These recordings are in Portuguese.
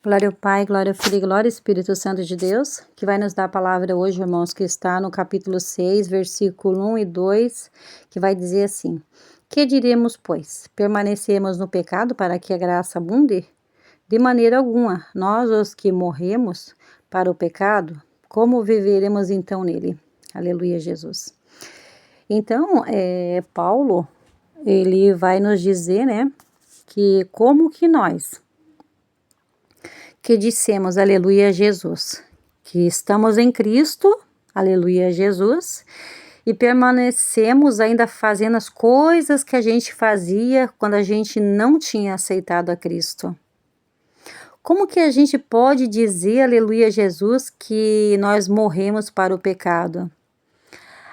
Glória ao Pai, glória ao Filho e glória ao Espírito Santo de Deus, que vai nos dar a palavra hoje, irmãos, que está no capítulo 6, versículo 1 e 2, que vai dizer assim: Que diremos, pois? Permanecemos no pecado para que a graça abunde? De maneira alguma, nós os que morremos para o pecado, como viveremos então nele? Aleluia, Jesus. Então, Paulo, ele vai nos dizer, né, que como que nós que dissemos, aleluia, Jesus, que estamos em Cristo, aleluia, Jesus, e permanecemos ainda fazendo as coisas que a gente fazia quando a gente não tinha aceitado a Cristo. Como que a gente pode dizer, aleluia, Jesus, que nós morremos para o pecado?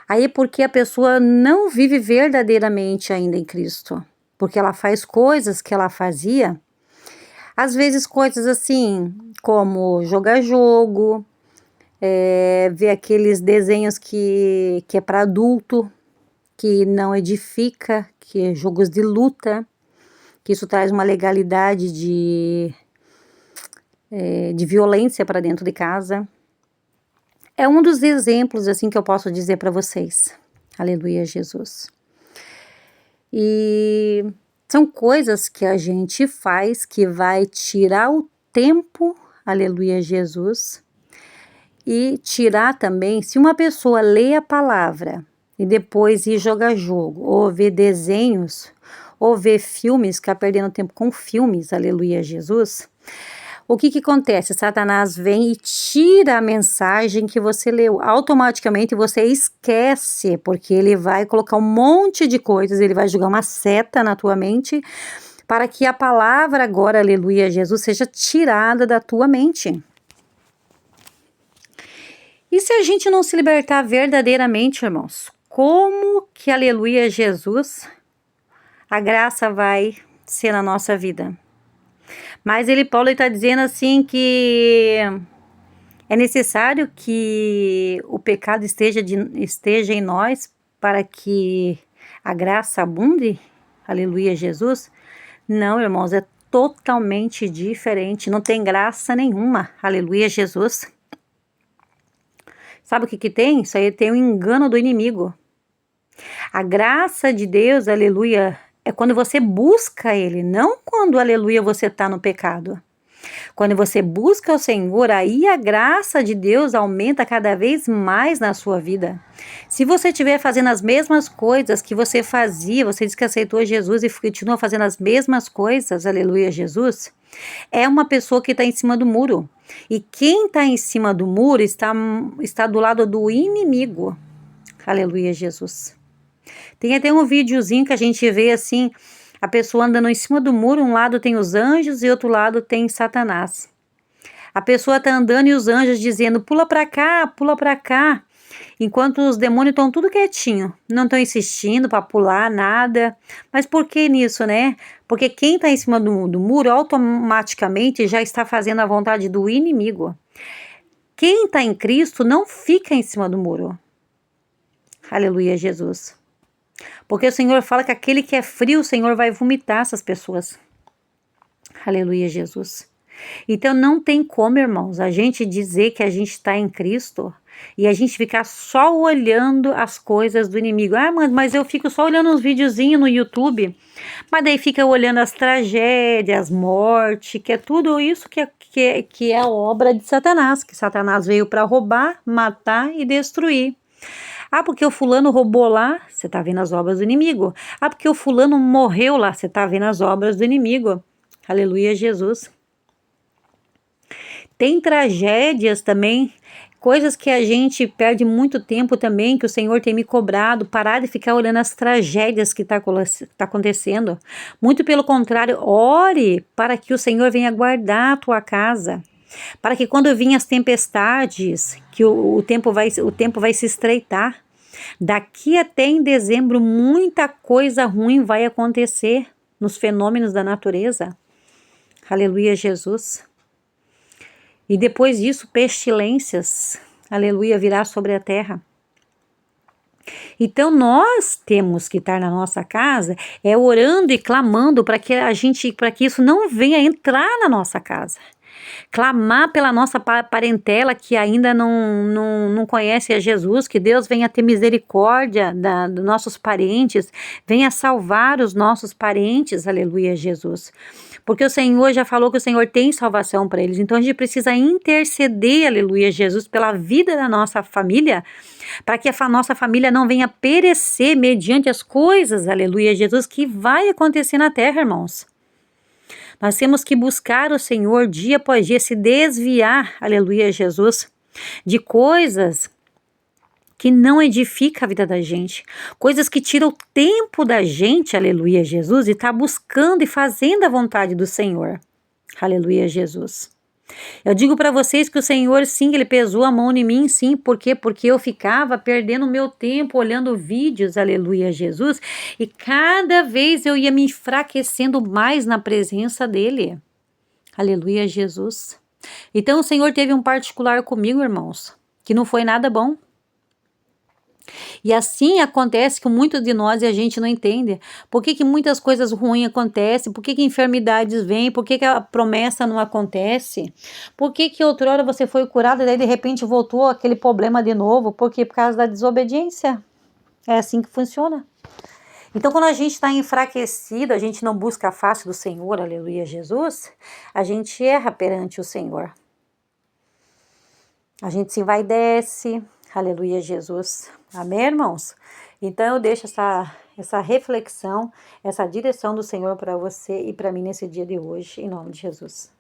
Aí porque a pessoa não vive verdadeiramente ainda em Cristo, porque ela faz coisas que ela fazia, às vezes coisas assim, como jogar jogo, ver aqueles desenhos que é para adulto, que não edifica, que é jogos de luta, que isso traz uma legalidade de violência para dentro de casa. É um dos exemplos assim que eu posso dizer para vocês. Aleluia, Jesus. E são coisas que a gente faz que vai tirar o tempo, aleluia, Jesus, e tirar também, se uma pessoa lê a palavra e depois ir jogar jogo, ou ver desenhos, ou ver filmes, ficar perdendo tempo com filmes, aleluia, Jesus, o que acontece? Satanás vem e tira a mensagem que você leu. Automaticamente você esquece, porque ele vai colocar um monte de coisas, ele vai jogar uma seta na tua mente, para que a palavra agora, aleluia, Jesus, seja tirada da tua mente. E se a gente não se libertar verdadeiramente, irmãos, como que, aleluia, Jesus, a graça vai ser na nossa vida? Mas Paulo está dizendo assim que é necessário que o pecado esteja em nós para que a graça abunde? Aleluia, Jesus? Não, irmãos, é totalmente diferente, não tem graça nenhuma. Aleluia, Jesus. Sabe o que tem? Isso aí tem um engano do inimigo. A graça de Deus, aleluia, é quando você busca Ele, não quando, aleluia, você está no pecado. Quando você busca o Senhor, aí a graça de Deus aumenta cada vez mais na sua vida. Se você estiver fazendo as mesmas coisas que você fazia, você diz que aceitou Jesus e continua fazendo as mesmas coisas, aleluia, Jesus, é uma pessoa que está em cima do muro. E quem está em cima do muro está do lado do inimigo. Aleluia, Jesus. Tem até um videozinho que a gente vê assim, a pessoa andando em cima do muro, um lado tem os anjos e outro lado tem Satanás. A pessoa está andando e os anjos dizendo, pula para cá, enquanto os demônios estão tudo quietinho, não estão insistindo para pular nada. Mas por que nisso, né? Porque quem está em cima do muro automaticamente já está fazendo a vontade do inimigo. Quem está em Cristo não fica em cima do muro. Aleluia, Jesus. Porque o Senhor fala que aquele que é frio, o Senhor vai vomitar essas pessoas. Aleluia, Jesus. Então não tem como, irmãos, a gente dizer que a gente está em Cristo e a gente ficar só olhando as coisas do inimigo. Ah, mas eu fico só olhando uns videozinhos no YouTube. Mas daí fica olhando as tragédias, as mortes, que é tudo isso que é a obra de Satanás. Que Satanás veio para roubar, matar e destruir. Ah, porque o fulano roubou lá, você tá vendo as obras do inimigo. Ah, porque o fulano morreu lá, você tá vendo as obras do inimigo. Aleluia, Jesus. Tem tragédias também, coisas que a gente perde muito tempo também, que o Senhor tem me cobrado, parar de ficar olhando as tragédias que tá acontecendo. Muito pelo contrário, ore para que o Senhor venha guardar a tua casa. Para que quando vinham as tempestades, que o tempo vai se estreitar. Daqui até em dezembro, muita coisa ruim vai acontecer nos fenômenos da natureza. Aleluia, Jesus. E depois disso, pestilências, aleluia, virá sobre a terra. Então nós temos que estar na nossa casa, orando e clamando para que isso não venha entrar na nossa casa. clamar pela nossa parentela que ainda não conhece a Jesus, que Deus venha ter misericórdia dos nossos parentes, venha salvar os nossos parentes, aleluia, Jesus. Porque o Senhor já falou que o Senhor tem salvação para eles, então a gente precisa interceder, aleluia, Jesus, pela vida da nossa família, para que a nossa família não venha perecer mediante as coisas, aleluia, Jesus, que vai acontecer na terra, irmãos. Nós temos que buscar o Senhor dia após dia, se desviar, aleluia, Jesus, de coisas que não edificam a vida da gente, coisas que tiram o tempo da gente, aleluia, Jesus, e tá buscando e fazendo a vontade do Senhor, aleluia, Jesus. Eu digo para vocês que o Senhor, sim, Ele pesou a mão em mim, sim. Por quê? Porque eu ficava perdendo meu tempo olhando vídeos, aleluia, Jesus. E cada vez eu ia me enfraquecendo mais na presença dEle. Aleluia, Jesus. Então o Senhor teve um particular comigo, irmãos, que não foi nada bom. E assim acontece com muitos de nós e a gente não entende. Por que muitas coisas ruins acontecem? Por que enfermidades vêm? Por que a promessa não acontece? Por que outrora você foi curado e daí de repente voltou aquele problema de novo? Por quê? Por causa da desobediência. É assim que funciona. Então, quando a gente está enfraquecido, a gente não busca a face do Senhor, aleluia, Jesus, a gente erra perante o Senhor. A gente se envaidece, aleluia, Jesus. Amém, irmãos? Então eu deixo essa reflexão, essa direção do Senhor para você e para mim nesse dia de hoje, em nome de Jesus.